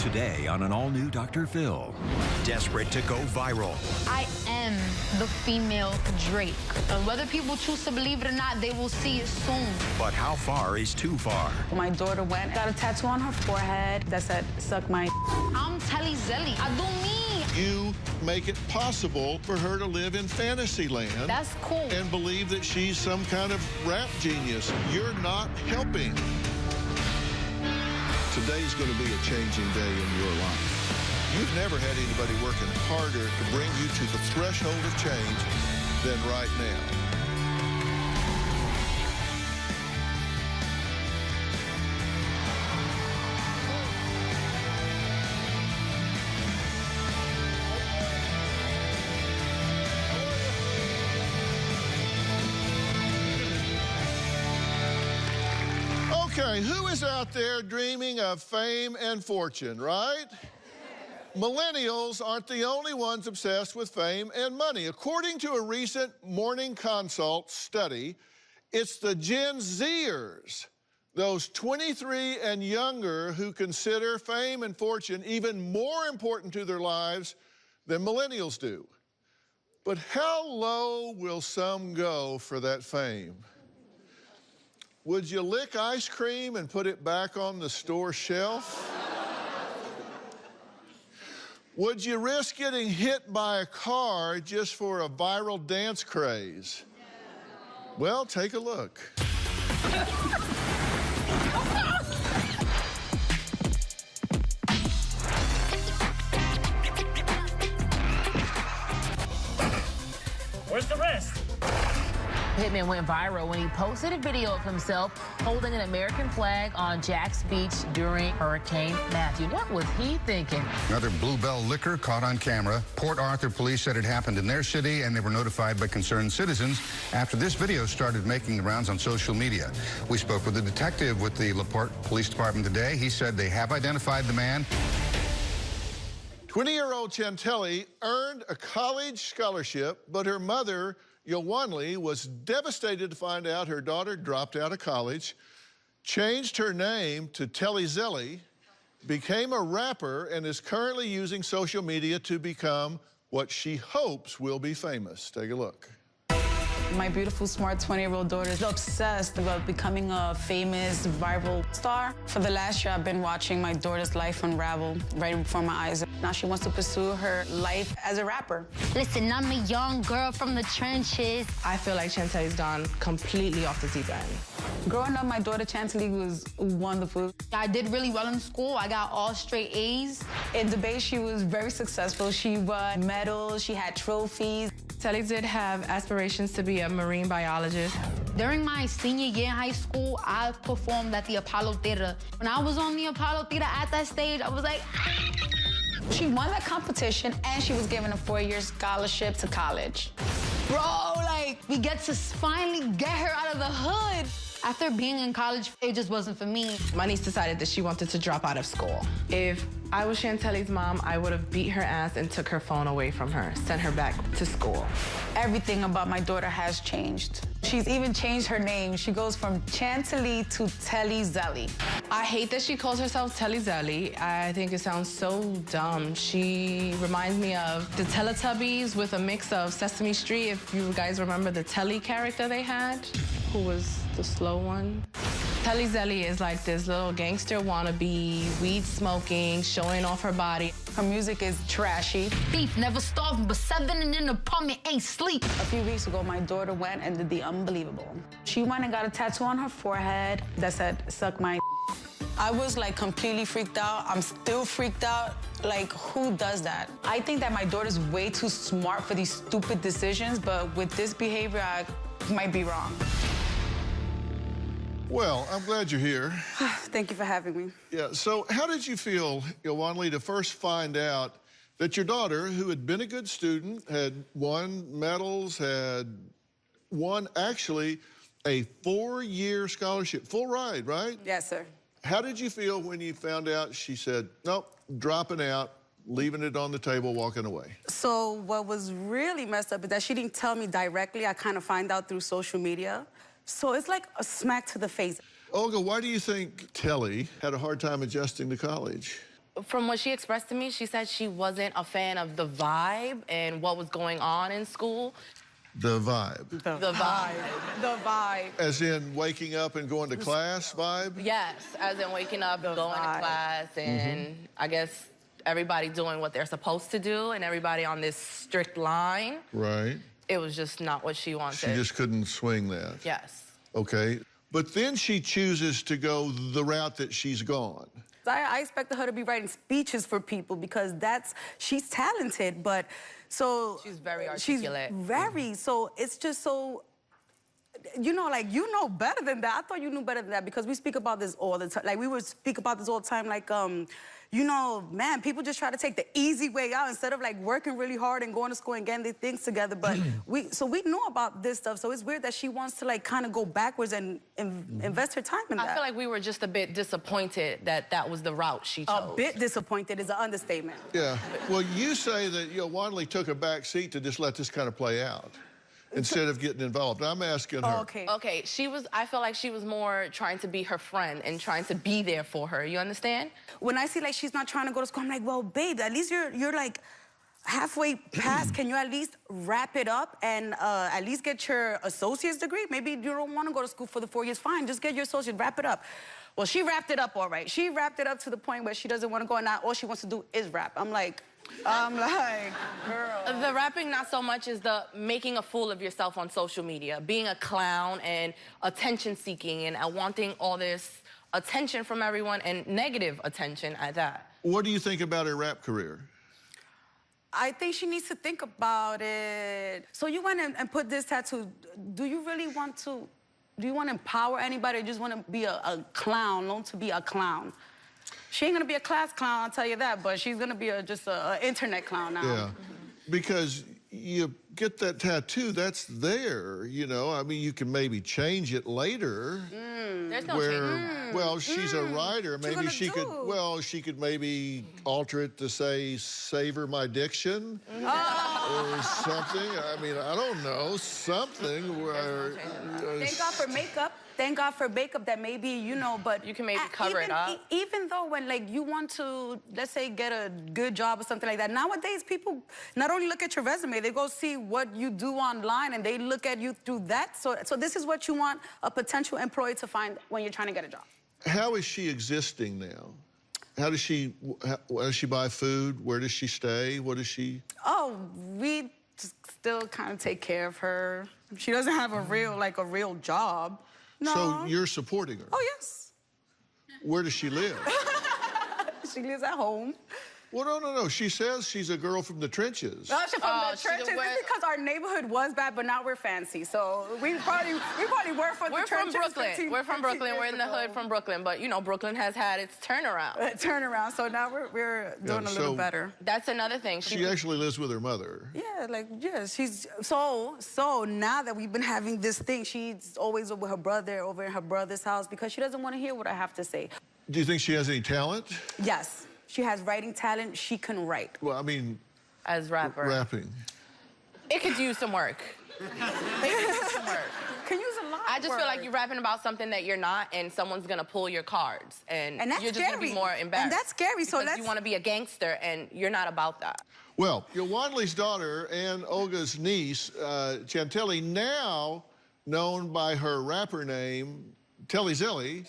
Today on an all-new Dr. Phil. Desperate to go viral. I am the female Drake. And whether people choose to believe it or not, they will see it soon. But how far is too far? My daughter went and got a tattoo on her forehead that said, "Suck my." I'm Telly Zelly. I do me. You make it possible for her to live in Fantasyland. That's cool. And believe that she's some kind of rap genius. You're not helping. Today's going to be a changing day in your life. You've never had anybody working harder to bring you to the threshold of change than right now. Okay, who is out there dreaming of fame and fortune, right? Millennials aren't the only ones obsessed with fame and money. According to a recent Morning Consult study, it's the Gen Zers, those 23 and younger, who consider fame and fortune even more important to their lives than millennials do. But how low will some go for that fame? Would you lick ice cream and put it back on the store shelf? Would you risk getting hit by a car just for a viral dance craze? Well, take a look. Where's the rest? Hitman went viral when he posted a video of himself holding an American flag on Jack's Beach during Hurricane Matthew. What was he thinking? Another Bluebell liquor caught on camera. Port Arthur police said it happened in their city, and they were notified by concerned citizens after this video started making the rounds on social media. We spoke with a detective with the LaPorte Police Department today. He said they have identified the man. 20-year-old Chantelli earned a college scholarship, but her mother, Yowanli, was devastated to find out her daughter dropped out of college, changed her name to Telly Zelly, became a rapper, and is currently using social media to become what she hopes will be famous. Take a look. My beautiful, smart 20-year-old daughter is obsessed about becoming a famous, viral star. For the last year, I've been watching my daughter's life unravel right before my eyes. Now she wants to pursue her life as a rapper. Listen, I'm a young girl from the trenches. I feel like Chantelli's gone completely off the deep end. Growing up, my daughter Chantelli was wonderful. I did really well in school. I got all straight A's. In debate, she was very successful. She won medals, she had trophies. Telly did have aspirations to be a marine biologist. During my senior year in high school, I performed at the Apollo Theater. When I was on the Apollo Theater at that stage, I was like, She won that competition, and she was given a 4-year scholarship to college. bro, like, we get to finally get her out of the hood. After being in college, it just wasn't for me. My niece decided that she wanted to drop out of school. If I was Chantelli's mom, I would have beat her ass and took her phone away from her, sent her back to school. Everything about my daughter has changed. She's even changed her name. She goes from Chantelli to Telly Zelly. I hate that she calls herself Telly Zelly. I think it sounds so dumb. She reminds me of the Teletubbies with a mix of Sesame Street, if you guys remember the Telly character they had, who was the slow one. Telly Zelly is like this little gangster wannabe, weed smoking, showing off her body. Her music is trashy. Beef never starving, but 7 in an apartment ain't sleep. A few weeks ago, my daughter went and did the unbelievable. She went and got a tattoo on her forehead that said, "Suck my." I was like completely freaked out. I'm still freaked out. Like, who does that? I think that my daughter's way too smart for these stupid decisions, but with this behavior, I might be wrong. Well, I'm glad you're here. Thank you for having me. Yeah, so how did you feel, Yowanli, to first find out that your daughter, who had been a good student, had won medals, had won actually a 4-year scholarship, full ride, right? Yes, sir. How did you feel when you found out she said, nope, dropping out, leaving it on the table, walking away? So what was really messed up is that she didn't tell me directly. I kind of find out through social media. So it's like a smack to the face. Olga, why do you think Telly had a hard time adjusting to college? From what she expressed to me, she said she wasn't a fan of the vibe and what was going on in school. The vibe. The vibe. The vibe. As in waking up and going to class vibe? Yes, as in waking up, going to class, and I guess everybody doing what they're supposed to do and everybody on this strict line. Right. It was just not what she wanted. She just couldn't swing that. Yes. Okay. But then she chooses to go the route that she's gone. I expected her to be writing speeches for people because she's talented, but so... She's very articulate. She's very, so it's just so... You know, like, you know better than that. I thought you knew better than that because we speak about this all the time. Like, we would speak about this all the time, like, you know, man, people just try to take the easy way out instead of, like, working really hard and going to school and getting their things together. But we know about this stuff, so it's weird that she wants to, like, kind of go backwards and invest her time in that. I feel like we were just a bit disappointed that that was the route she chose. A bit disappointed is an understatement. Yeah. Well, you say that, you know, Wanley took a back seat to just let this kind of play out instead of getting involved. I'm asking her. Okay. I feel like she was more trying to be her friend and trying to be there for her. You understand? When I see, like, she's not trying to go to school, I'm like, well, babe, at least you're like, halfway past. Can you at least wrap it up and at least get your associate's degree? Maybe you don't want to go to school for the 4 years. Fine, just get your associate, wrap it up. Well, she wrapped it up all right. She wrapped it up to the point where she doesn't want to go, and now all she wants to do is rap. I'm like, girl. The rapping, not so much, is the making a fool of yourself on social media, being a clown and attention-seeking and wanting all this attention from everyone and negative attention at that. What do you think about her rap career? I think she needs to think about it. So you went and put this tattoo. Do you really want to, do you want to empower anybody or just want to be a clown, known to be a clown? She ain't gonna be a class clown, I'll tell you that, but she's gonna be just an internet clown now. Yeah, because you get that tattoo, that's there, you know. I mean, you can maybe change it later. There's no change. Well, she's a writer. Maybe she could, well, she could maybe alter it to say, savor my diction or something. I mean, I don't know, something where... Thank God for makeup. Thank God for makeup that maybe, you know, but... You can maybe cover it up. Even though when, like, you want to, let's say, get a good job or something like that, nowadays people not only look at your resume, they go see what you do online and they look at you through that. So this is what you want a potential employee to find when you're trying to get a job. How is she existing now? How does she buy food? Where does she stay? What does she... Oh, we still kind of take care of her. She doesn't have a real job. No. So you're supporting her? Oh, yes. Where does she live? She lives at home. Well, no. She says she's a girl from the trenches. No, she's from the trenches. It's because our neighborhood was bad, but now we're fancy. So we probably were from the trenches. We're from Brooklyn. We're in the hood from Brooklyn. But, you know, Brooklyn has had its turnaround. So now we're doing a little better. That's another thing. She actually lives with her mother. Yeah, she's... So now that we've been having this thing, she's always with her brother, over in her brother's house, because she doesn't want to hear what I have to say. Do you think she has any talent? Yes. She has writing talent. She can write. Well, I mean... As rapper. Rapping. It could use some work. Can use a lot. I just feel like you're rapping about something that you're not, and someone's gonna pull your cards, and that's you're just gonna be more embarrassed. And that's scary. So you want to be a gangster, and you're not about that. Well, Wanley's daughter and Olga's niece, Chantelly, now known by her rapper name, Telly Zelly,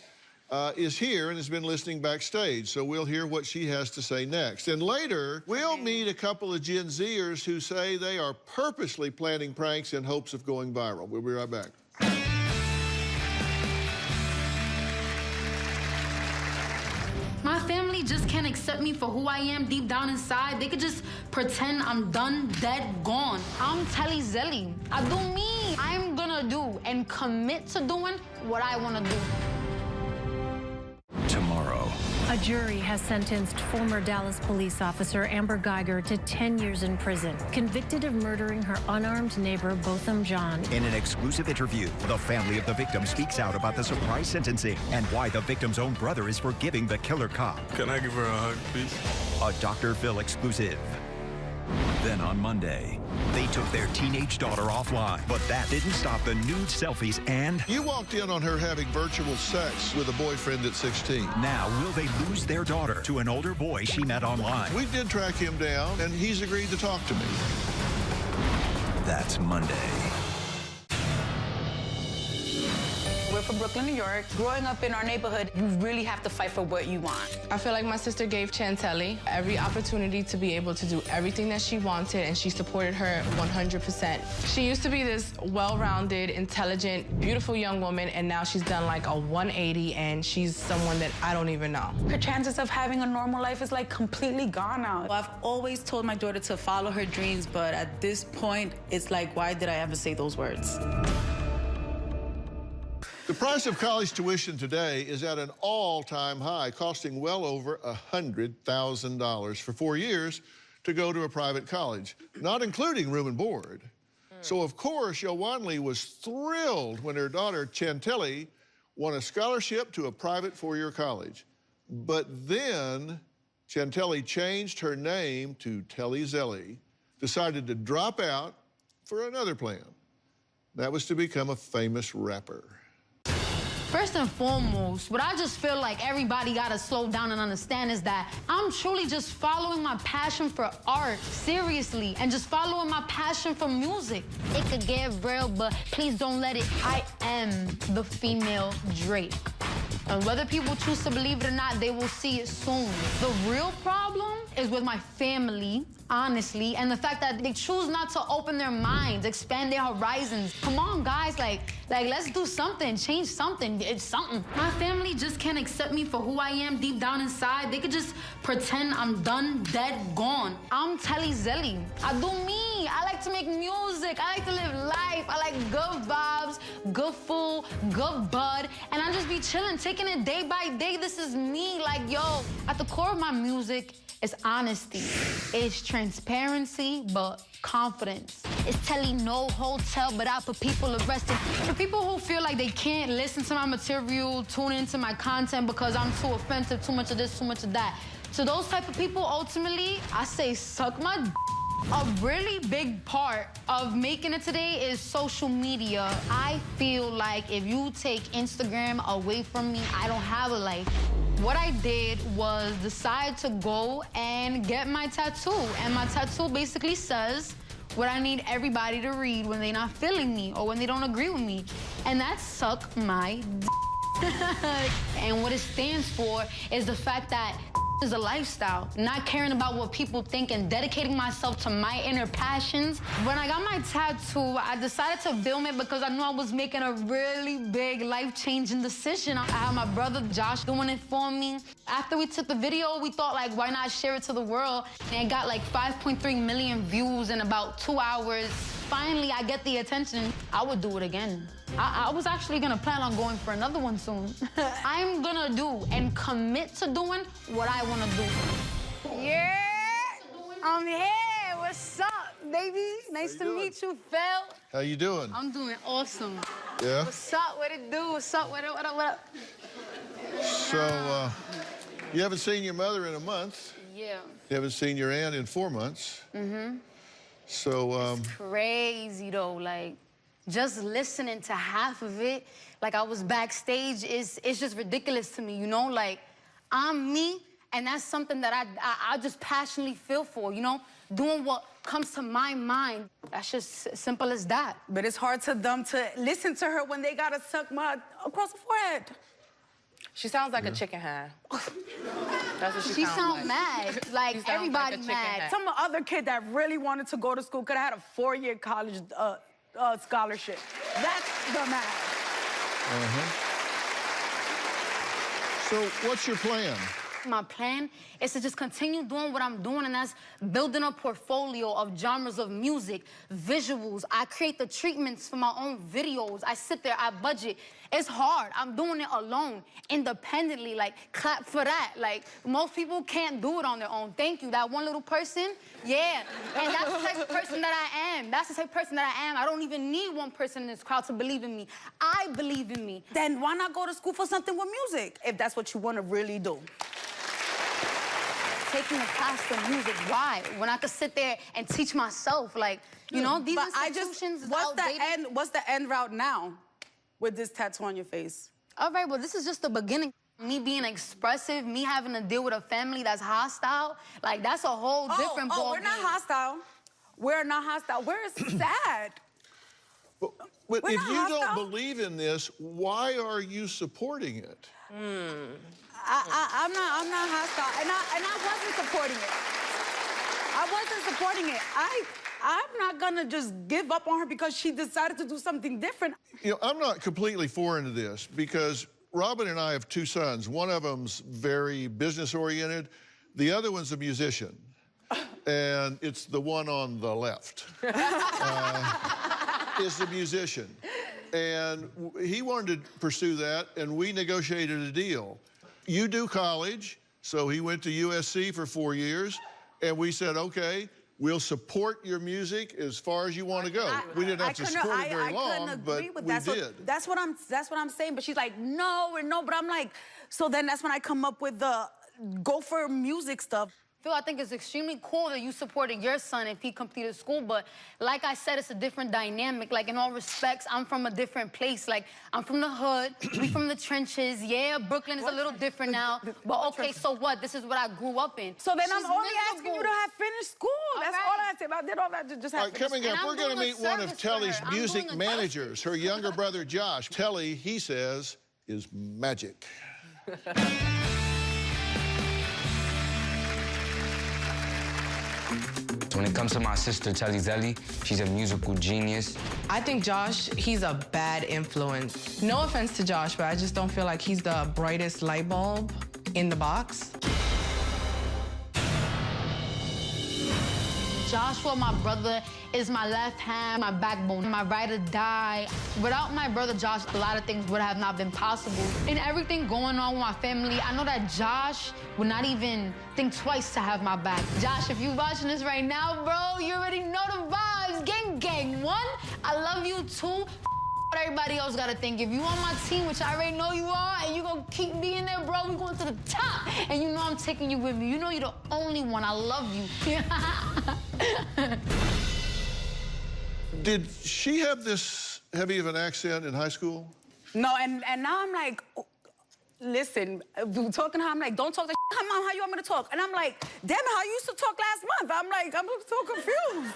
is here and has been listening backstage. So we'll hear what she has to say next. And later, we'll meet a couple of Gen Zers who say they are purposely planning pranks in hopes of going viral. We'll be right back. My family just can't accept me for who I am deep down inside. They could just pretend I'm done, dead, gone. I'm Telly Zelly. I do me. I'm gonna do and commit to doing what I wanna do. Tomorrow. A jury has sentenced former Dallas police officer Amber Geiger to 10 years in prison, convicted of murdering her unarmed neighbor, Botham Jean. In an exclusive interview, the family of the victim speaks out about the surprise sentencing and why the victim's own brother is forgiving the killer cop. Can I give her a hug, please? A Dr. Phil exclusive. Then on Monday, They took their teenage daughter offline, but that didn't stop the nude selfies and... You walked in on her having virtual sex with a boyfriend at 16. Now, will they lose their daughter to an older boy she met online? We did track him down, and he's agreed to talk to me. That's Monday. We're from Brooklyn, New York. Growing up in our neighborhood, you really have to fight for what you want. I feel like my sister gave Chantelly every opportunity to be able to do everything that she wanted, and she supported her 100%. She used to be this well-rounded, intelligent, beautiful young woman, and now she's done like a 180, and she's someone that I don't even know. Her chances of having a normal life is like completely gone now. I've always told my daughter to follow her dreams, but at this point, it's like, why did I ever say those words? The price of college tuition today is at an all-time high, costing well over $100,000 for 4 years to go to a private college, not including room and board. So, of course, Yowanli was thrilled when her daughter, Chantelly, won a scholarship to a private four-year college. But then Chantelly changed her name to Telly Zelly, decided to drop out for another plan. That was to become a famous rapper. First and foremost, what I just feel like everybody gotta slow down and understand is that I'm truly just following my passion for art, seriously, and just following my passion for music. It could get real, but please don't let it. I am the female Drake. And whether people choose to believe it or not, they will see it soon. The real problem is with my family, honestly, and the fact that they choose not to open their minds, expand their horizons. Come on, guys, like let's do something, change something. It's something. My family just can't accept me for who I am deep down inside. They could just pretend I'm done, dead, gone. I'm Telly Zelly. I do me. I like to make music. I like to live life. I like good vibes, good food, good bud, and I just be chilling, taking it day by day. This is me. Like, yo, at the core of my music, it's honesty, it's transparency, but confidence. It's Telly no hotel, but I put people arrested. For people who feel like they can't listen to my material, tune into my content because I'm too offensive, too much of this, too much of that. To those type of people, ultimately, I say suck my d. A really big part of making it today is social media. I feel like if you take Instagram away from me, I don't have a life. What I did was decide to go and get my tattoo. And my tattoo basically says what I need everybody to read when they're not feeling me or when they don't agree with me. And that's suck my d. And what it stands for is the fact that is a lifestyle, not caring about what people think and dedicating myself to my inner passions. When I got my tattoo, I decided to film it because I knew I was making a really big life-changing decision. I had my brother Josh doing it for me. After we took the video, we thought, like, why not share it to the world? And it got like 5.3 million views in about 2 hours. Finally, I get the attention. I would do it again. I was actually gonna plan on going for another one soon. I'm gonna do and commit to doing what I wanna do. Yeah, I'm here. What's up, baby? Nice to meet you, Phil. How you doing? I'm doing awesome. Yeah? What's up? What it do? What's up? What up? So, you haven't seen your mother in a month. Yeah. You haven't seen your aunt in 4 months. Mm-hmm. So, It's crazy, though, like, just listening to half of it, like I was backstage, it's just ridiculous to me, you know? Like, I'm me, and that's something that I just passionately feel for, you know? Doing what comes to my mind. That's just simple as that. But it's hard to them to listen to her when they gotta suck mud across the forehead. She sounds like a chicken hand. That's what She sounds mad, like everybody like mad. Some other kid that really wanted to go to school could have had a 4-year college scholarship. That's the mad. So what's your plan? My plan is to just continue doing what I'm doing, and that's building a portfolio of genres of music, visuals. I create the treatments for my own videos. I sit there, I budget. It's hard. I'm doing it alone, independently. Like, clap for that. Like, most people can't do it on their own. Thank you. That one little person, yeah. And that's the type of person that I am. That's the type of person that I am. I don't even need one person in this crowd to believe in me. I believe in me. Then why not go to school for something with music, if that's what you want to really do? taking a class for music. Why? When I could sit there and teach myself, like, you know, these institutions is outdated. What's the end route now with this tattoo on your face? All right, well, this is just the beginning. Me being expressive, me having to deal with a family that's hostile, like, that's a whole different ballgame. We're not hostile. We're not hostile. We're sad. But if you don't believe in this, why are you supporting it? I'm not hostile, and I wasn't supporting it. I wasn't supporting it. I'm not gonna just give up on her because she decided to do something different. You know, I'm not completely foreign to this because Robin and I have two sons. One of them's very business-oriented. The other one's a musician. And it's the one on the left. Is the musician. And he wanted to pursue that, and we negotiated a deal. You do college, so he went to USC for 4 years, and we said, okay, we'll support your music as far as you want to go. We didn't have to support it very long, but we did. That's what I'm saying. But she's like, no, but I'm like, so then that's when I come up with the go for music stuff. Phil, I think it's extremely cool that you supported your son if he completed school, but like I said, it's a different dynamic. Like, in all respects, I'm from a different place. Like, I'm from the hood, we from the trenches. Yeah, Brooklyn is a little different now, but okay, so what? This is what I grew up in. So then I'm only asking you to have finished school. That's all I said. I did all that to just have finished coming up, we're going to meet one of Telly's music managers, her younger brother, Josh. Telly, he says, is magic. When it comes to my sister, Telly Zelly, she's a musical genius. I think Josh, he's a bad influence. No offense to Josh, but I just don't feel like he's the brightest light bulb in the box. Joshua, my brother, is my left hand, my backbone, my ride or die. Without my brother Josh, a lot of things would have not been possible. And everything going on with my family, I know that Josh would not even think twice to have my back. Josh, if you're watching this right now, bro, you already know the vibes. Gang, gang. One, I love you. Two, what everybody else gotta think. If you on my team, which I already know you are, and you gonna keep being there, bro, we going to the top. And you know I'm taking you with me. You know you're the only one. I love you. Did she have this heavy of an accent in high school? No, and now I'm like, listen, talking to her, I'm like, don't talk that shit. Mom, how you want me to talk? And I'm like, damn it, how you used to talk last month? I'm like, I'm so confused.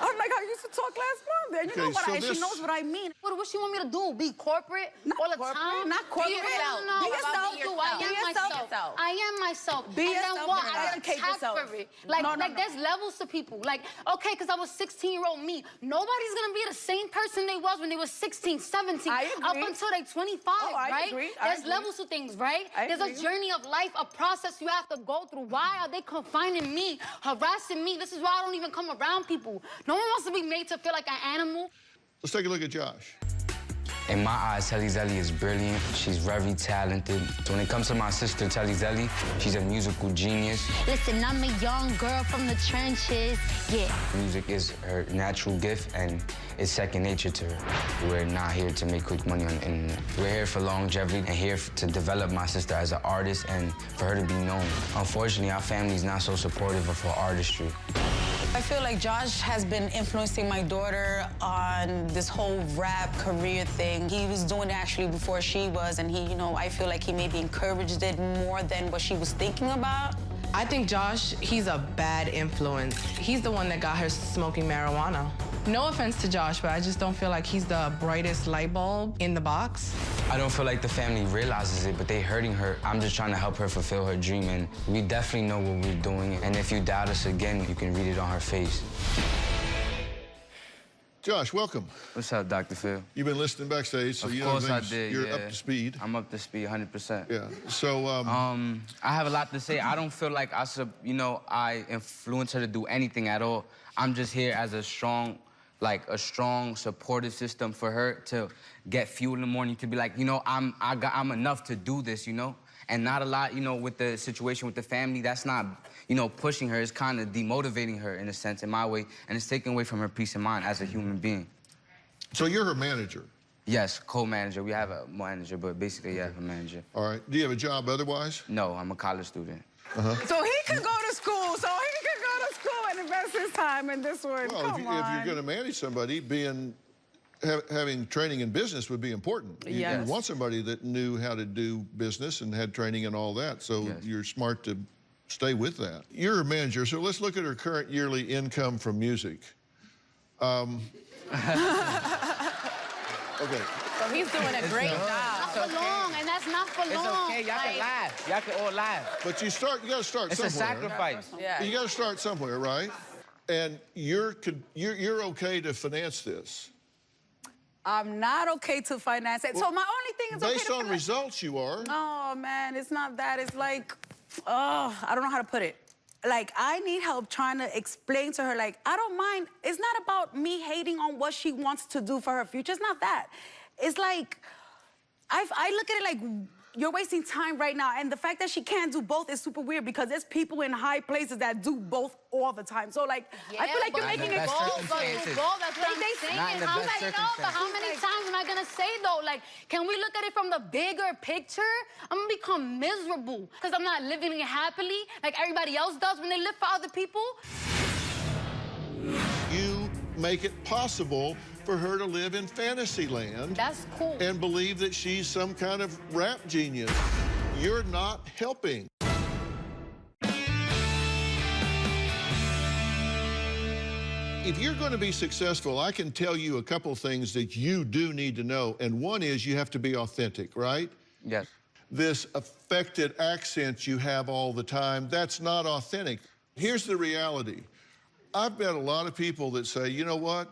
I'm like, how you used to talk last month? And you know what, and she knows what I mean. What she want me to do? Be corporate all the time? Not corporate. Be yourself. I am myself. Be yourself. And then what? I attack for it. Like, there's levels to people. Like, okay, because I was 16-year-old me. Nobody's going to be the same person they was when they were 16, 17, up until they 25, right? There's levels to things, right? There's a journey of life, a process you have to go through. Why are they confining me, harassing me? This is why I don't even come around people. No one wants to be made to feel like an animal. Let's take a look at Josh. In my eyes, Telly Zelly is brilliant. She's very talented. When it comes to my sister, Telly Zelly, she's a musical genius. Listen, I'm a young girl from the trenches, yeah. Music is her natural gift, and it's second nature to her. We're not here to make quick money on the internet. We're here for longevity and here to develop my sister as an artist and for her to be known. Unfortunately, our family's not so supportive of her artistry. I feel like Josh has been influencing my daughter on this whole rap career thing. He was doing it actually before she was, and he, you know, I feel like he maybe encouraged it more than what she was thinking about. I think Josh, he's a bad influence. He's the one that got her smoking marijuana. No offense to Josh, but I just don't feel like he's the brightest light bulb in the box. I don't feel like the family realizes it, but they hurting her. I'm just trying to help her fulfill her dream, and we definitely know what we're doing. And if you doubt us again, you can read it on her face. Josh, welcome. What's up, Dr. Phil? You've been listening backstage, so of you course know I did, you're up to speed. I'm up to speed, 100%. Yeah. So, I have a lot to say. I don't feel like I influence her to do anything at all. I'm just here as a strong supportive system for her to get fuel in the morning, to be like, you know, I'm enough to do this, you know? And not a lot, you know, with the situation with the family, that's not, you know, pushing her. It's kind of demotivating her in a sense, in my way, and it's taking away from her peace of mind as a human being. So you're her manager? Yes, co-manager. We have a manager, but basically, yeah, a manager. All right. Do you have a job otherwise? No, I'm a college student. So he could go to school. So he could go to school and invest his time in this one. Well, if you're going to manage somebody, having training in business would be important. You want somebody that knew how to do business and had training and all that. So you're smart to stay with that. You're a manager, so let's look at her current yearly income from music. Okay. So he's doing a great job. Not for long, and that's not for long. It's okay, y'all can laugh. Y'all can all laugh. But you got to start it's somewhere. It's a sacrifice. Yeah. You got to start somewhere, right? And you're okay to finance this. I'm not okay to finance it. So my only thing is based on results, you are. Oh man, it's not that. It's like, oh, I don't know how to put it. Like, I need help trying to explain to her, like, I don't mind. It's not about me hating on what she wants to do for her future. It's not that. It's like, I look at it like, you're wasting time right now. And the fact that she can't do both is super weird because there's people in high places that do both all the time. So, like, I feel like you're making it goal. That's what I'm saying. But how many times am I going to say, though? Like, can we look at it from the bigger picture? I'm going to become miserable because I'm not living happily like everybody else does when they live for other people. You make it possible for her to live in fantasy land. That's cool. And believe that she's some kind of rap genius. You're not helping. If you're going to be successful, I can tell you a couple things that you do need to know. And one is you have to be authentic, right? Yes. This affected accent you have all the time, that's not authentic. Here's the reality. I've met a lot of people that say, you know what?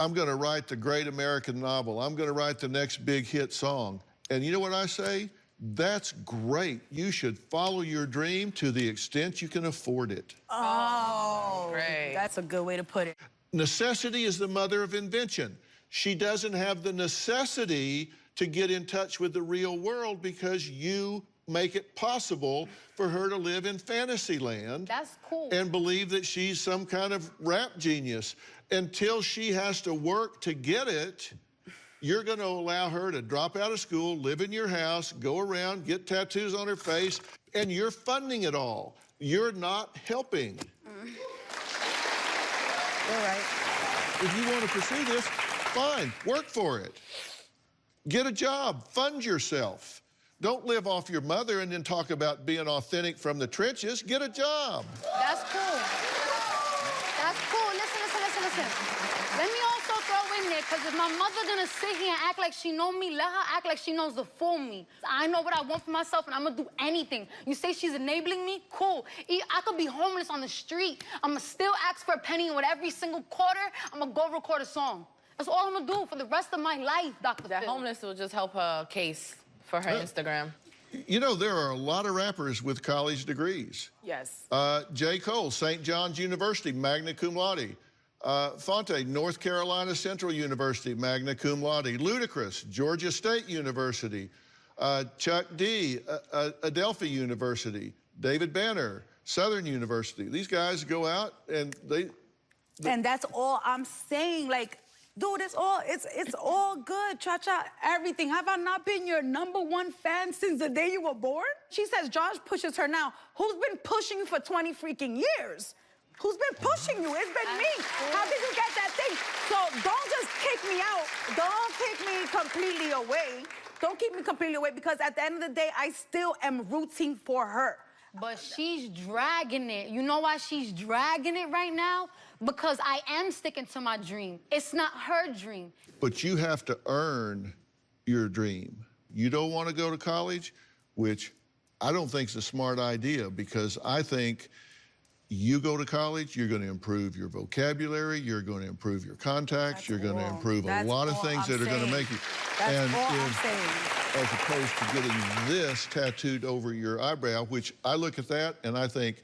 I'm going to write the great American novel. I'm going to write the next big hit song. And you know what I say? That's great. You should follow your dream to the extent you can afford it. Oh, great. That's a good way to put it. Necessity is the mother of invention. She doesn't have the necessity to get in touch with the real world because you make it possible for her to live in fantasy land. That's cool. And believe that she's some kind of rap genius. Until she has to work to get it, you're going to allow her to drop out of school, live in your house, go around, get tattoos on her face, and you're funding it all. You're not helping. All right. If you want to pursue this, fine, work for it. Get a job, fund yourself. Don't live off your mother and then talk about being authentic from the trenches. Get a job. That's cool. That's cool. Listen. Let me also throw in there, because if my mother's gonna sit here and act like she know me, let her act like she knows the full me. I know what I want for myself, and I'm gonna do anything. You say she's enabling me? Cool. I could be homeless on the street. I'm gonna still ask for a penny with every single quarter. I'm gonna go record a song. That's all I'm gonna do for the rest of my life, Dr. Phil. That homeless will just help her case for her Instagram. You know, there are a lot of rappers with college degrees. Yes. J. Cole, St. John's University, magna cum laude. Fonte, North Carolina Central University, magna cum laude. Ludacris, Georgia State University. Chuck D, Adelphi University. David Banner, Southern University. These guys go out and And that's all I'm saying. Like, dude, it's all good, Cha-Cha, everything. Have I not been your #1 fan since the day you were born? She says Josh pushes her now. Who's been pushing you for 20 freaking years? Who's been pushing you? It's been me. How did you get that thing? So don't just kick me out. Don't kick me completely away. Don't keep me completely away, because at the end of the day, I still am rooting for her. But she's dragging it. You know why she's dragging it right now? Because I am sticking to my dream. It's not her dream. But you have to earn your dream. You don't want to go to college, which I don't think is a smart idea, because I think you go to college, you're going to improve your vocabulary, you're going to improve your contacts, you're going to improve a lot of things that are going to make you. That's all I'm saying. As opposed to getting this tattooed over your eyebrow, which I look at that and I think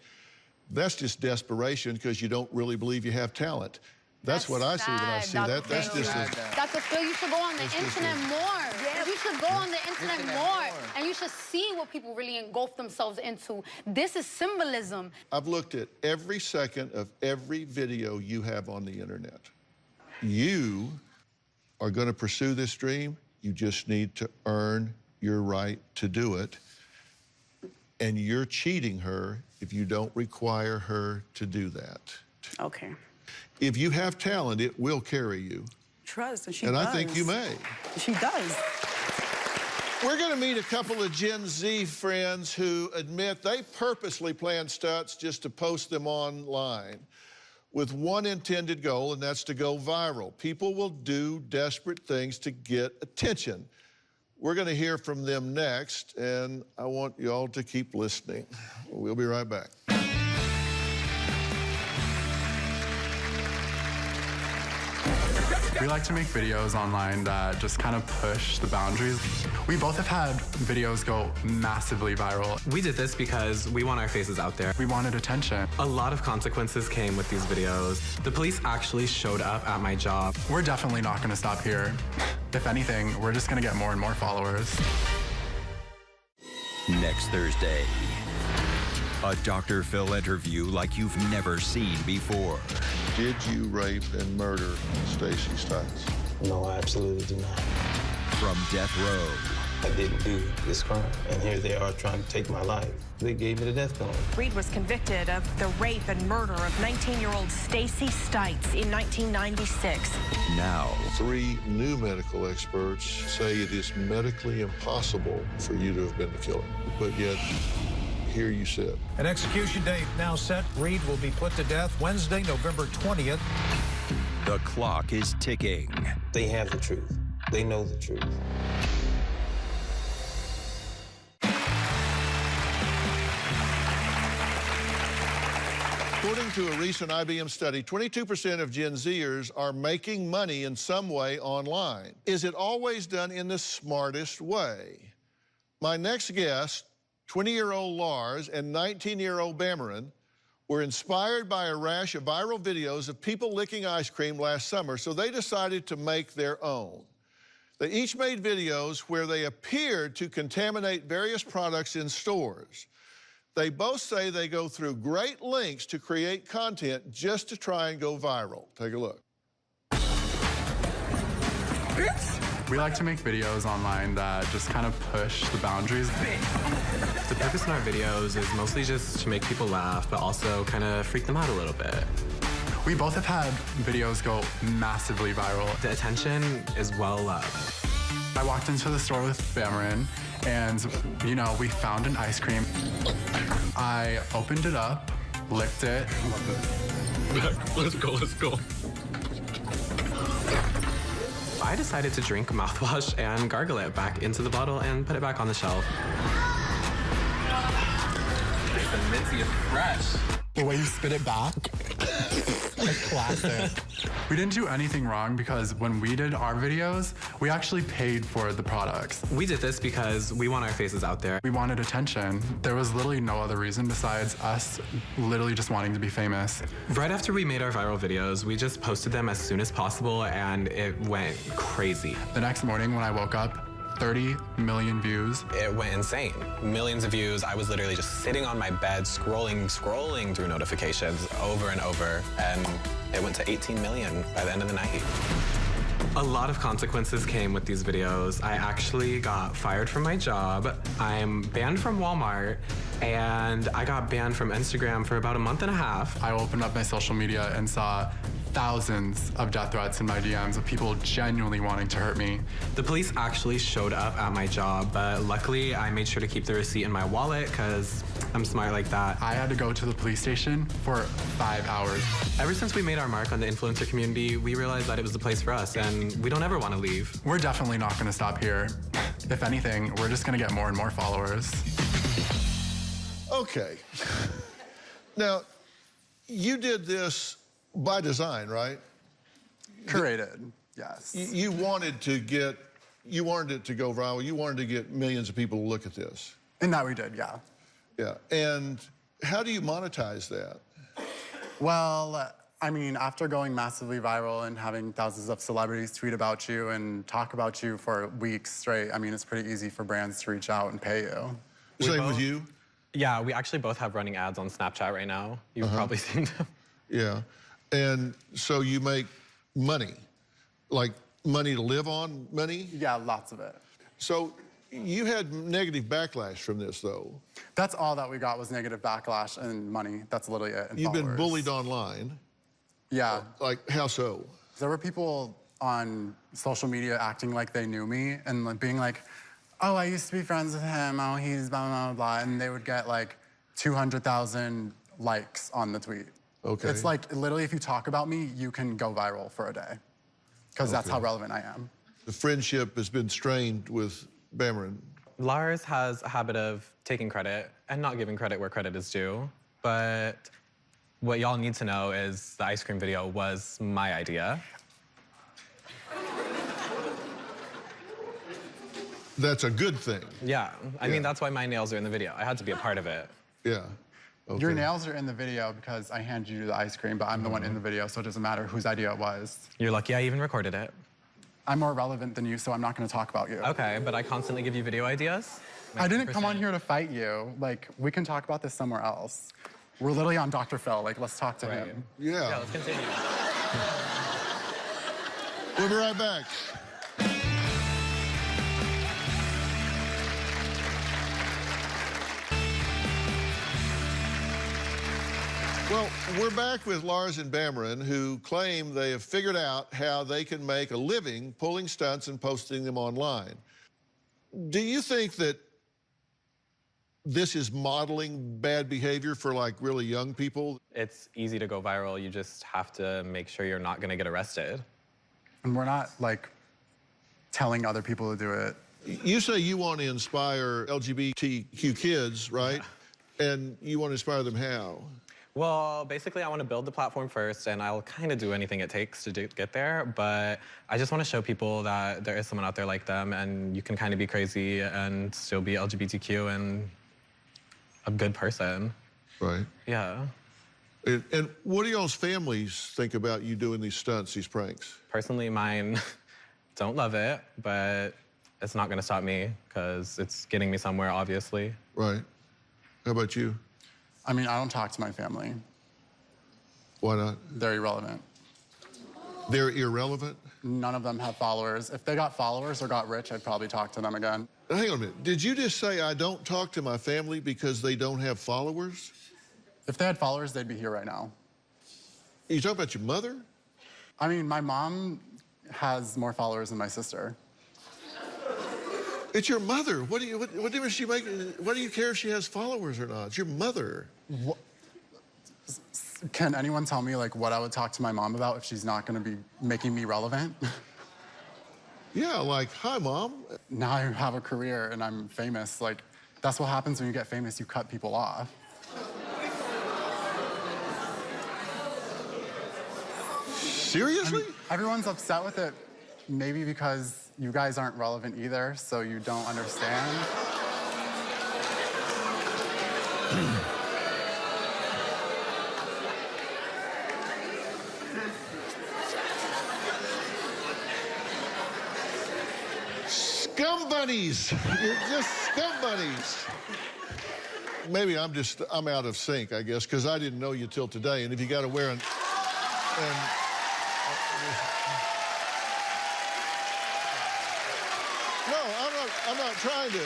that's just desperation because you don't really believe you have talent. That's what I see when I see that. That's just Dr. Phil, you should go on the internet more. Yeah. You should go on the internet more. And you should see what people really engulf themselves into. This is symbolism. I've looked at every second of every video you have on the internet. You are going to pursue this dream. You just need to earn your right to do it. And you're cheating her if you don't require her to do that. Okay. If you have talent, it will carry you. Trust, and she and does. I think you may. She does. We're going to meet a couple of Gen Z friends who admit they purposely plan stunts just to post them online with one intended goal, and that's to go viral. People will do desperate things to get attention. We're going to hear from them next, and I want you all to keep listening. We'll be right back. We like to make videos online that just kind of push the boundaries. We both have had videos go massively viral. We did this because we want our faces out there. We wanted attention. A lot of consequences came with these videos. The police actually showed up at my job. We're definitely not going to stop here. If anything, we're just going to get more and more followers. Next Thursday, a Dr. Phil interview like you've never seen before. Did you rape and murder Stacey Stites? No, I absolutely do not. From death row. I didn't do this crime, and here they are trying to take my life. They gave me the death penalty. Reed was convicted of the rape and murder of 19-year-old Stacey Stites in 1996. Now, 3 new medical experts say it is medically impossible for you to have been the killer, but yet here you sit. An execution date now set. Reed will be put to death Wednesday, November 20th. The clock is ticking. They have the truth. They know the truth. According to a recent IBM study, 22% of Gen Zers are making money in some way online. Is it always done in the smartest way? My next guest, 20-year-old Lars and 19-year-old Bamarin, were inspired by a rash of viral videos of people licking ice cream last summer, so they decided to make their own. They each made videos where they appeared to contaminate various products in stores. They both say they go through great lengths to create content just to try and go viral. Take a look. We like to make videos online that just kind of push the boundaries. The purpose in our videos is mostly just to make people laugh, but also kind of freak them out a little bit. We both have had videos go massively viral. The attention is well loved. I walked into the store with Bamarin, and, you know, we found an ice cream. I opened it up, licked it. Let's go, let's go. I decided to drink mouthwash and gargle it back into the bottle and put it back on the shelf. The minty is fresh. The way you spit it back, like classic. We didn't do anything wrong because when we did our videos, we actually paid for the products. We did this because we want our faces out there. We wanted attention. There was literally no other reason besides us literally just wanting to be famous. Right after we made our viral videos, we just posted them as soon as possible and it went crazy. The next morning when I woke up, 30 million views. It went insane. Millions of views. I was literally just sitting on my bed, scrolling through notifications over and over, and it went to 18 million by the end of the night. A lot of consequences came with these videos. I actually got fired from my job. I'm banned from Walmart, and I got banned from Instagram for about a month and a half. I opened up my social media and saw thousands of death threats in my DMs of people genuinely wanting to hurt me. The police actually showed up at my job, but luckily I made sure to keep the receipt in my wallet because I'm smart like that. I had to go to the police station for 5 hours. Ever since we made our mark on the influencer community, we realized that it was the place for us, and we don't ever want to leave. We're definitely not going to stop here. If anything, we're just going to get more and more followers. Okay. Now, you did this by design, right? Curated, yes. You wanted it to go viral. You wanted to get millions of people to look at this. And that we did, yeah. Yeah, and how do you monetize that? Well, I mean, after going massively viral and having thousands of celebrities tweet about you and talk about you for weeks straight, I mean, it's pretty easy for brands to reach out and pay you. Same with you? Yeah, we actually both have running ads on Snapchat right now. You've probably seen them. Yeah. And so you make money, like money to live on money? Yeah, lots of it. So you had negative backlash from this, though. That's all that we got was negative backlash and money. That's literally it. And You've been followers. bullied online. Yeah. Like, how so? There were people on social media acting like they knew me and like being like, oh, I used to be friends with him. Oh, he's blah, blah, blah. And they would get like 200,000 likes on the tweet. Okay. It's like, literally, if you talk about me, you can go viral for a day. Because that's how relevant I am. The friendship has been strained with Bamarin. Lars has a habit of taking credit and not giving credit where credit is due. But what y'all need to know is the ice cream video was my idea. That's a good thing. Yeah, I mean, that's why my nails are in the video. I had to be a part of it. Yeah. Okay. Your nails are in the video because I handed you the ice cream, but I'm the one in the video, so it doesn't matter whose idea it was. You're lucky I even recorded it. I'm more relevant than you, so I'm not going to talk about you. Okay, but I constantly give you video ideas. I didn't come on here to fight you. Like, we can talk about this somewhere else. We're literally on Dr. Phil. Like, let's talk to him. Yeah. Yeah, let's continue. We'll be right back. Well, we're back with Lars and Bamarin, who claim they have figured out how they can make a living pulling stunts and posting them online. Do you think that this is modeling bad behavior for, like, really young people? It's easy to go viral. You just have to make sure you're not going to get arrested. And we're not, like, telling other people to do it. You say you want to inspire LGBTQ kids, right? Yeah. And you want to inspire them how? Well, basically, I want to build the platform first, and I'll kind of do anything it takes to get there. But I just want to show people that there is someone out there like them, and you can kind of be crazy and still be LGBTQ and a good person. Right. Yeah. And what do y'all's families think about you doing these stunts, these pranks? Personally, mine don't love it, but it's not going to stop me because it's getting me somewhere, obviously. Right. How about you? I mean, I don't talk to my family. Why not? They're irrelevant. They're irrelevant? None of them have followers. If they got followers or got rich, I'd probably talk to them again. Hang on a minute. Did you just say I don't talk to my family because they don't have followers? If they had followers, they'd be here right now. You talking about your mother? I mean, my mom has more followers than my sister. It's your mother. What difference does she make? What do you care if she has followers or not? It's your mother. What? Can anyone tell me, like, what I would talk to my mom about if she's not going to be making me relevant? Yeah, like, hi, Mom. Now I have a career and I'm famous. Like, that's what happens when you get famous. You cut people off. Seriously? I mean, everyone's upset with it, maybe because you guys aren't relevant either, so you don't understand. Scum bunnies. You're just scum bunnies. Maybe I'm out of sync, I guess, because I didn't know you till today. And if you got to wear I'm not trying to.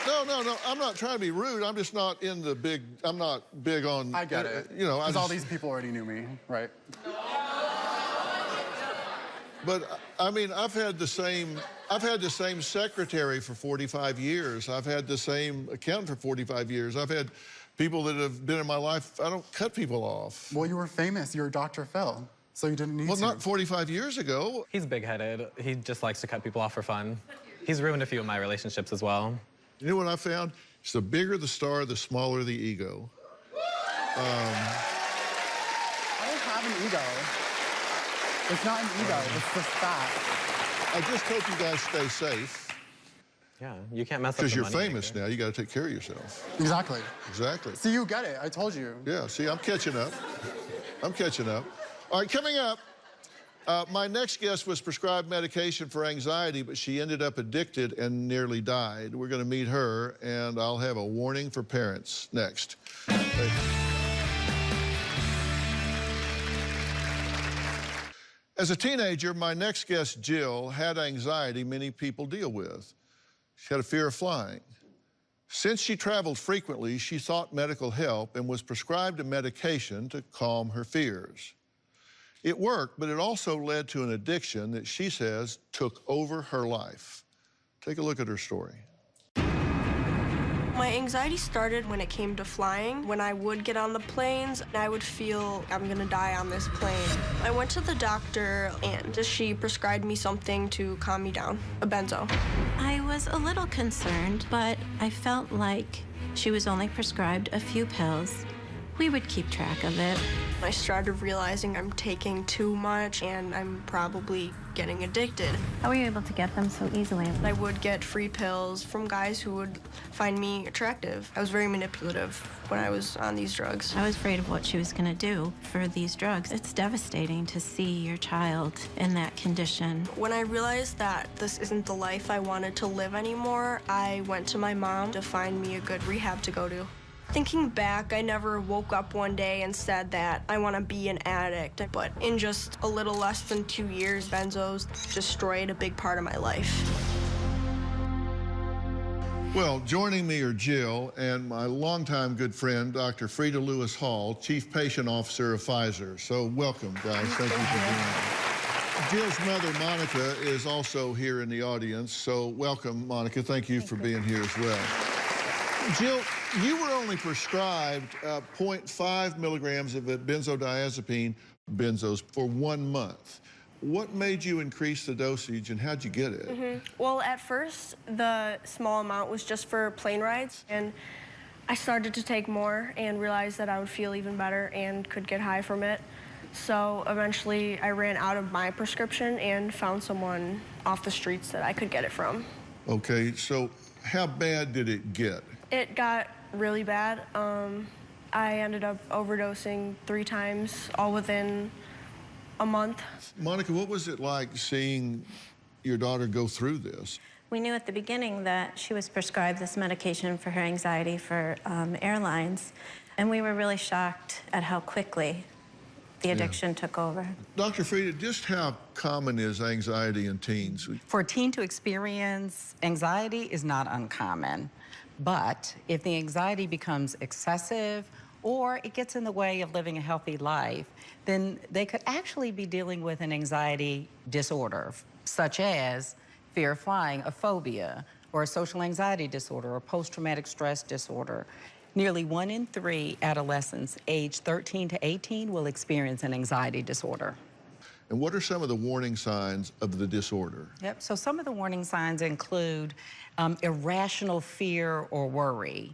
No, I'm not trying to be rude. I'm just not in the big. I'm not big on. I get it. You know, because all these people already knew me, right? But I mean, I've had the same secretary for 45 years. I've had the same accountant for 45 years. I've had people that have been in my life. I don't cut people off. Well, you were famous. You were Dr. Phil, so you didn't need to. Well, not 45 years ago. He's big-headed. He just likes to cut people off for fun. He's ruined a few of my relationships as well. You know what I found? It's the bigger the star, the smaller the ego. I don't have an ego. It's not an ego, it's just that. I just hope you guys stay safe. Yeah, you can't mess up because the you're money famous maker. now. You got to take care of yourself. Exactly. Exactly. See, you get it. I told you. Yeah, see, I'm catching up. I'm catching up. All right, coming up, my next guest was prescribed medication for anxiety, but she ended up addicted and nearly died. We're going to meet her, and I'll have a warning for parents next. As a teenager, my next guest, Jill, had anxiety many people deal with. She had a fear of flying. Since she traveled frequently, she sought medical help and was prescribed a medication to calm her fears. It worked, but it also led to an addiction that she says took over her life. Take a look at her story. My anxiety started when it came to flying. When I would get on the planes, I would feel I'm gonna die on this plane. I went to the doctor and she prescribed me something to calm me down, a benzo. I was a little concerned, but I felt like she was only prescribed a few pills. We would keep track of it. I started realizing I'm taking too much and I'm probably getting addicted. How were you able to get them so easily? I would get free pills from guys who would find me attractive. I was very manipulative when I was on these drugs. I was afraid of what she was going to do for these drugs. It's devastating to see your child in that condition. When I realized that this isn't the life I wanted to live anymore, I went to my mom to find me a good rehab to go to. Thinking back, I never woke up one day and said that I want to be an addict. But in just a little less than 2 years, benzos destroyed a big part of my life. Well, joining me are Jill and my longtime good friend, Dr. Frida Lewis Hall, Chief Patient Officer of Pfizer. So welcome, guys. Thank you for being here. Jill's mother, Monica, is also here in the audience. So welcome, Monica. Thank you for being here as well. Jill, you were only prescribed 0.5 milligrams of benzodiazepine, benzos, for 1 month. What made you increase the dosage and how'd you get it? Well, at first, the small amount was just for plane rides, and I started to take more and realized that I would feel even better and could get high from it. So eventually, I ran out of my prescription and found someone off the streets that I could get it from. Okay, so how bad did it get? It got really bad. I ended up overdosing 3 times, all within a month. Monica, what was it like seeing your daughter go through this? We knew at the beginning that she was prescribed this medication for her anxiety for airlines, and we were really shocked at how quickly the addiction took over. Dr. Frida, just how common is anxiety in teens? For a teen to experience anxiety is not uncommon. But if the anxiety becomes excessive or it gets in the way of living a healthy life, then they could actually be dealing with an anxiety disorder, such as fear of flying, a phobia, or a social anxiety disorder, or post-traumatic stress disorder. Nearly 1 in 3 adolescents aged 13 to 18 will experience an anxiety disorder. And what are some of the warning signs of the disorder? Yep, so some of the warning signs include irrational fear or worry,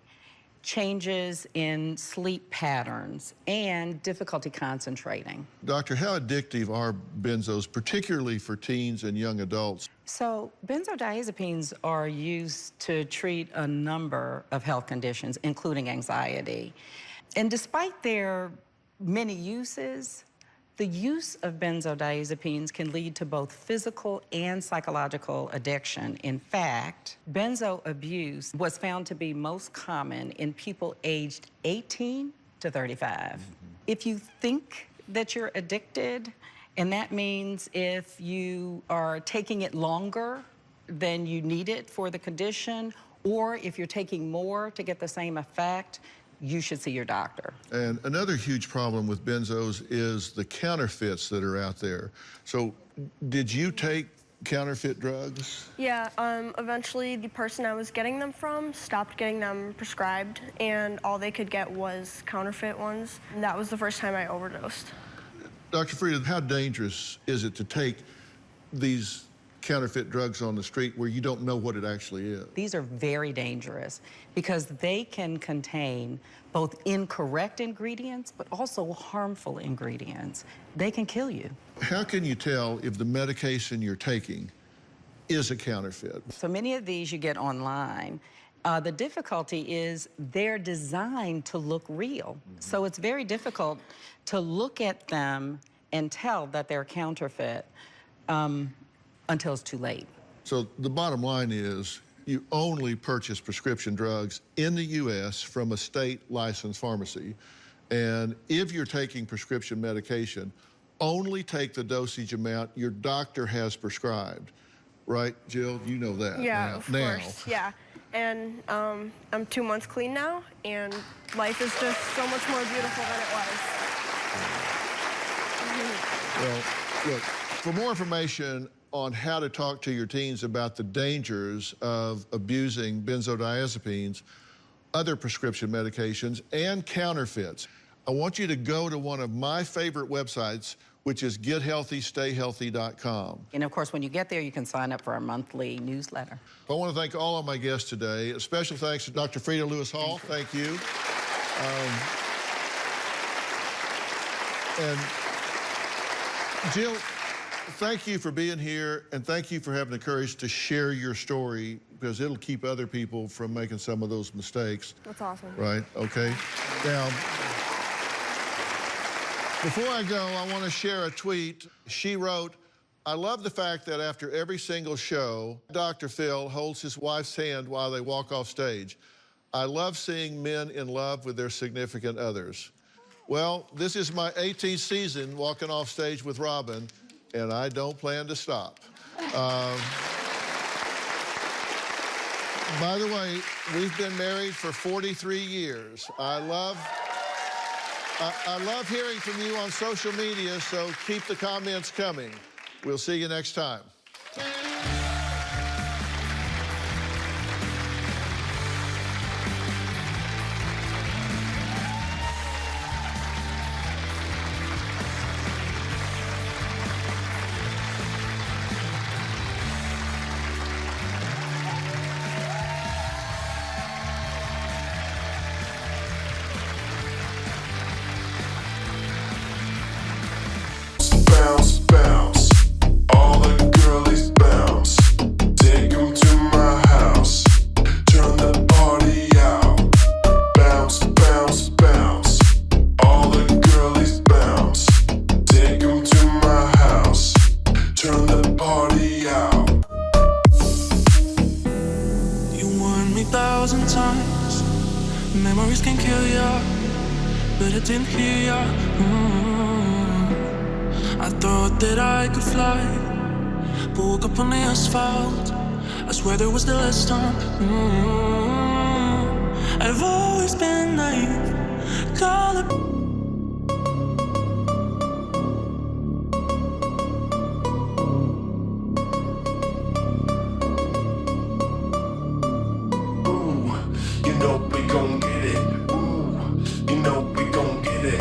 changes in sleep patterns, and difficulty concentrating. Doctor, how addictive are benzos, particularly for teens and young adults? So benzodiazepines are used to treat a number of health conditions, including anxiety. And despite their many uses, the use of benzodiazepines can lead to both physical and psychological addiction. In fact, benzo abuse was found to be most common in people aged 18 to 35. If you think that you're addicted, and that means if you are taking it longer than you need it for the condition, or if you're taking more to get the same effect, you should see your doctor. And another huge problem with benzos is the counterfeits that are out there. So did you take counterfeit drugs? Yeah, eventually the person I was getting them from stopped getting them prescribed, and all they could get was counterfeit ones. And that was the first time I overdosed. Dr. Frida, how dangerous is it to take these counterfeit drugs on the street where you don't know what it actually is? These are very dangerous because they can contain both incorrect ingredients but also harmful ingredients. They can kill you. How can you tell if the medication you're taking is a counterfeit? So many of these you get online. The difficulty is they're designed to look real. So it's very difficult to look at them and tell that they're counterfeit until it's too late. So the bottom line is you only purchase prescription drugs in the U.S. from a state licensed pharmacy. And if you're taking prescription medication, only take the dosage amount your doctor has prescribed. Right, Jill? You know that. Yeah, of course. Yeah. And I'm 2 months clean now, and life is just so much more beautiful than it was. Well, look, for more information on how to talk to your teens about the dangers of abusing benzodiazepines, other prescription medications, and counterfeits, I want you to go to one of my favorite websites, which is gethealthystayhealthy.com. And of course, when you get there, you can sign up for our monthly newsletter. I want to thank all of my guests today. A special thanks to Dr. Frida Lewis Hall. Thank you. And Jill, thank you for being here, and thank you for having the courage to share your story, because it'll keep other people from making some of those mistakes. That's awesome. Right, okay. Now, before I go, I want to share a tweet. She wrote, "I love the fact that after every single show, Dr. Phil holds his wife's hand while they walk off stage. I love seeing men in love with their significant others." Well, this is my 18th season walking off stage with Robin, and I don't plan to stop. By the way, we've been married for 43 years. I love hearing from you on social media, so keep the comments coming. We'll see you next time. Bounce, bounce, all the girlies bounce. Take 'em to my house, turn the party out. Bounce, bounce, bounce, all the girlies bounce. Take 'em to my house, turn the party out. You warned me 1,000 times, memories can kill ya, but I didn't hear ya. I thought that I could fly, but woke up on the asphalt. I swear there was the last time. I've always been naive, call it. Ooh, you know we gon' get it. Ooh, you know we gon' get it.